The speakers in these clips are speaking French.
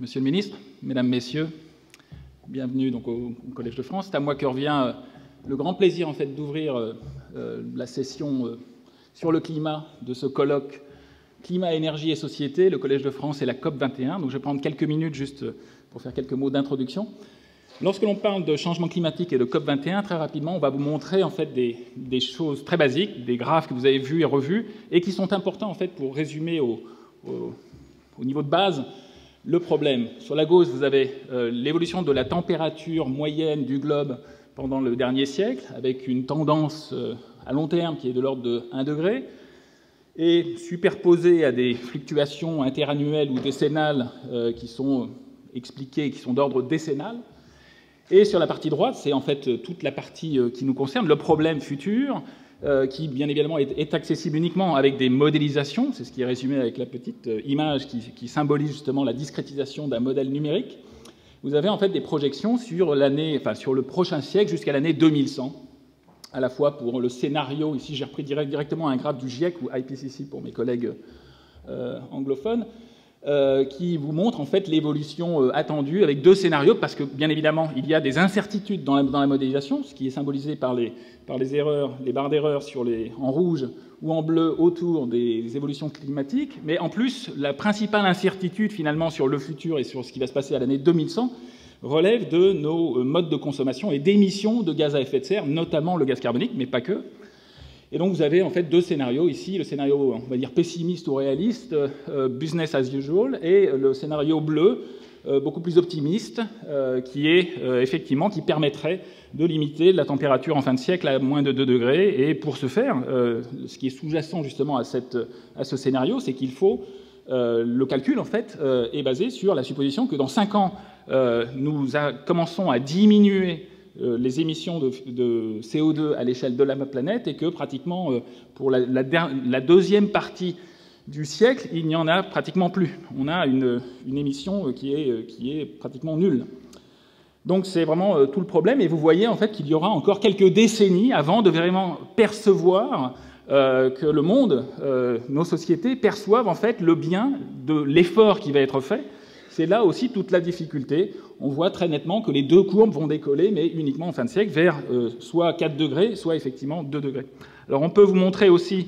Monsieur le ministre, Mesdames, Messieurs, bienvenue donc au Collège de France. C'est à moi que revient le grand plaisir en fait d'ouvrir la session sur le climat de ce colloque Climat, énergie et société, le Collège de France et la COP21. Donc je vais prendre quelques minutes juste pour faire quelques mots d'introduction. Lorsque l'on parle de changement climatique et de COP21, très rapidement, on va vous montrer en fait des choses très basiques, des graphes que vous avez vus et revus, et qui sont importants en fait pour résumer au niveau de base le problème. Sur la gauche, vous avez l'évolution de la température moyenne du globe pendant le dernier siècle, avec une tendance à long terme qui est de l'ordre de 1 degré, et superposée à des fluctuations interannuelles ou décennales qui sont expliquées, qui sont d'ordre décennal. Et sur la partie droite, c'est en fait toute la partie qui nous concerne, le problème futur, qui bien évidemment est accessible uniquement avec des modélisations. C'est ce qui est résumé avec la petite image qui symbolise justement la discrétisation d'un modèle numérique. Vous avez en fait des projections sur sur le prochain siècle jusqu'à l'année 2100, à la fois pour le scénario, ici j'ai repris directement un graphe du GIEC ou IPCC pour mes collègues anglophones, qui vous montre en fait l'évolution attendue avec deux scénarios, parce que bien évidemment il y a des incertitudes dans la modélisation, ce qui est symbolisé par les erreurs, les barres d'erreur en rouge ou en bleu autour des évolutions climatiques, mais en plus la principale incertitude finalement sur le futur et sur ce qui va se passer à l'année 2100 relève de nos modes de consommation et d'émissions de gaz à effet de serre, notamment le gaz carbonique, mais pas que. Et donc vous avez en fait deux scénarios ici, le scénario on va dire pessimiste ou réaliste, business as usual, et le scénario bleu, beaucoup plus optimiste, qui est effectivement qui permettrait de limiter la température en fin de siècle à moins de 2 degrés. Et pour ce faire, ce qui est sous-jacent justement à ce scénario, c'est qu'il faut le calcul en fait est basé sur la supposition que dans 5 ans nous commençons à diminuer les émissions de CO2 à l'échelle de la planète, et que pratiquement pour la deuxième partie du siècle, il n'y en a pratiquement plus. On a une émission qui est pratiquement nulle. Donc c'est vraiment tout le problème, et vous voyez en fait qu'il y aura encore quelques décennies avant de vraiment percevoir que le monde, nos sociétés perçoivent en fait le bien de l'effort qui va être fait. C'est là aussi toute la difficulté. On voit très nettement que les deux courbes vont décoller, mais uniquement en fin de siècle, vers soit 4 degrés, soit effectivement 2 degrés. Alors on peut vous montrer aussi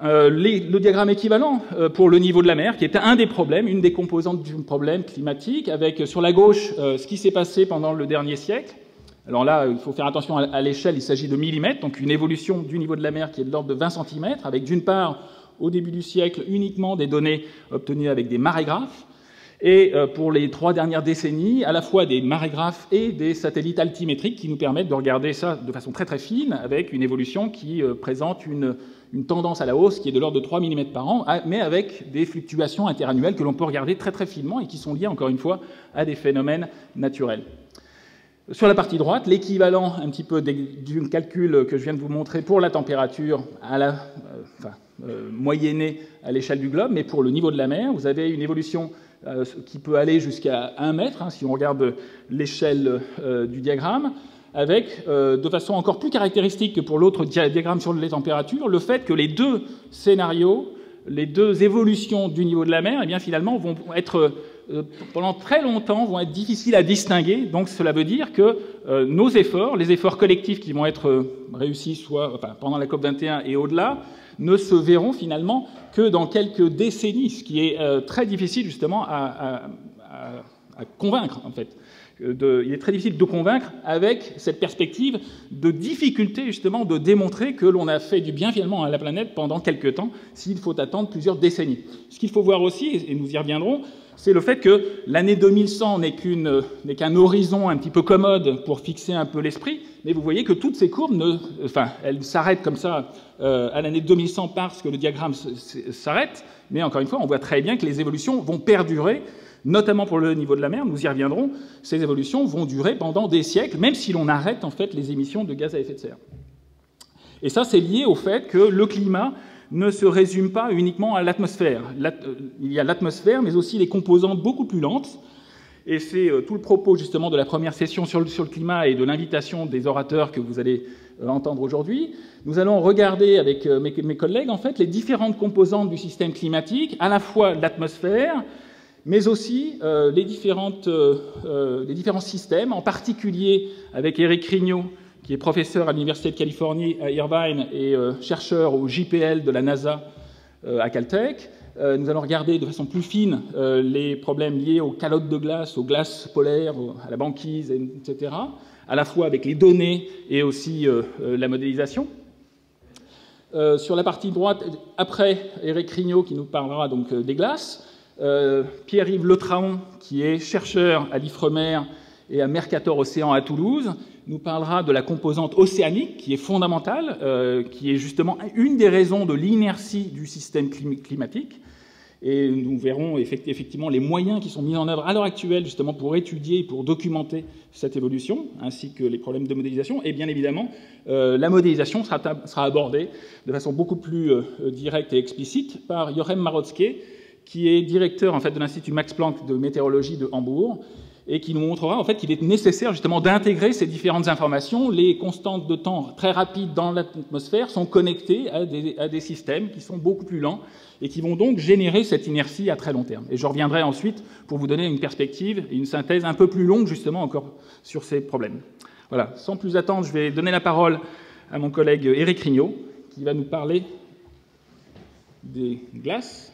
le diagramme équivalent pour le niveau de la mer, qui est un des problèmes, une des composantes du problème climatique, avec sur la gauche ce qui s'est passé pendant le dernier siècle. Alors là, il faut faire attention à l'échelle, il s'agit de millimètres, donc une évolution du niveau de la mer qui est de l'ordre de 20 cm, avec d'une part, au début du siècle, uniquement des données obtenues avec des marégraphes, et pour les 3 dernières décennies, à la fois des marégraphes et des satellites altimétriques qui nous permettent de regarder ça de façon très très fine, avec une évolution qui présente une tendance à la hausse qui est de l'ordre de 3 mm par an, mais avec des fluctuations interannuelles que l'on peut regarder très très finement et qui sont liées, encore une fois, à des phénomènes naturels. Sur la partie droite, l'équivalent un petit peu du calcul que je viens de vous montrer pour la température moyennée à l'échelle du globe, mais pour le niveau de la mer, vous avez une évolution qui peut aller jusqu'à 1 mètre, si on regarde l'échelle du diagramme, avec, de façon encore plus caractéristique que pour l'autre diagramme sur les températures, le fait que les deux scénarios, les deux évolutions du niveau de la mer, eh bien, finalement, vont être, pendant très longtemps, vont être difficiles à distinguer. Donc cela veut dire que nos efforts, les efforts collectifs qui vont être réussis pendant la COP21 et au-delà, ne se verront finalement que dans quelques décennies, ce qui est très difficile justement à convaincre en fait. Il est très difficile de convaincre avec cette perspective de difficulté justement de démontrer que l'on a fait du bien finalement à la planète pendant quelques temps, s'il faut attendre plusieurs décennies. Ce qu'il faut voir aussi, et nous y reviendrons, c'est le fait que l'année 2100 n'est qu'un horizon un petit peu commode pour fixer un peu l'esprit, mais vous voyez que toutes ces courbes, elles s'arrêtent comme ça à l'année 2100 parce que le diagramme s'arrête, mais encore une fois, on voit très bien que les évolutions vont perdurer, notamment pour le niveau de la mer, nous y reviendrons, ces évolutions vont durer pendant des siècles, même si l'on arrête en fait les émissions de gaz à effet de serre. Et ça, c'est lié au fait que le climat ne se résume pas uniquement à l'atmosphère. Il y a l'atmosphère, mais aussi les composantes beaucoup plus lentes. Et c'est tout le propos justement de la première session sur le climat et de l'invitation des orateurs que vous allez entendre aujourd'hui. Nous allons regarder avec mes collègues en fait les différentes composantes du système climatique, à la fois l'atmosphère, mais aussi les différents systèmes, en particulier avec Eric Rignot, qui est professeur à l'Université de Californie à Irvine et chercheur au JPL de la NASA à Caltech. Nous allons regarder de façon plus fine les problèmes liés aux calottes de glace, aux glaces polaires, à la banquise, etc., à la fois avec les données et aussi la modélisation. Sur la partie droite, après Eric Rignot qui nous parlera donc des glaces, Pierre-Yves Le Traon, qui est chercheur à l'Ifremer et à Mercator Océan à Toulouse, nous parlera de la composante océanique, qui est fondamentale, qui est justement une des raisons de l'inertie du système climatique. Et nous verrons effectivement les moyens qui sont mis en œuvre à l'heure actuelle justement pour étudier et pour documenter cette évolution, ainsi que les problèmes de modélisation. Et bien évidemment, la modélisation sera abordée de façon beaucoup plus directe et explicite par Joachim Marotzke, qui est directeur en fait, de l'Institut Max Planck de météorologie de Hambourg, et qui nous montrera en fait qu'il est nécessaire justement d'intégrer ces différentes informations. Les constantes de temps très rapides dans l'atmosphère sont connectées à des systèmes qui sont beaucoup plus lents et qui vont donc générer cette inertie à très long terme. Et je reviendrai ensuite pour vous donner une perspective et une synthèse un peu plus longue justement encore sur ces problèmes. Voilà, sans plus attendre, je vais donner la parole à mon collègue Eric Rignot qui va nous parler des glaces.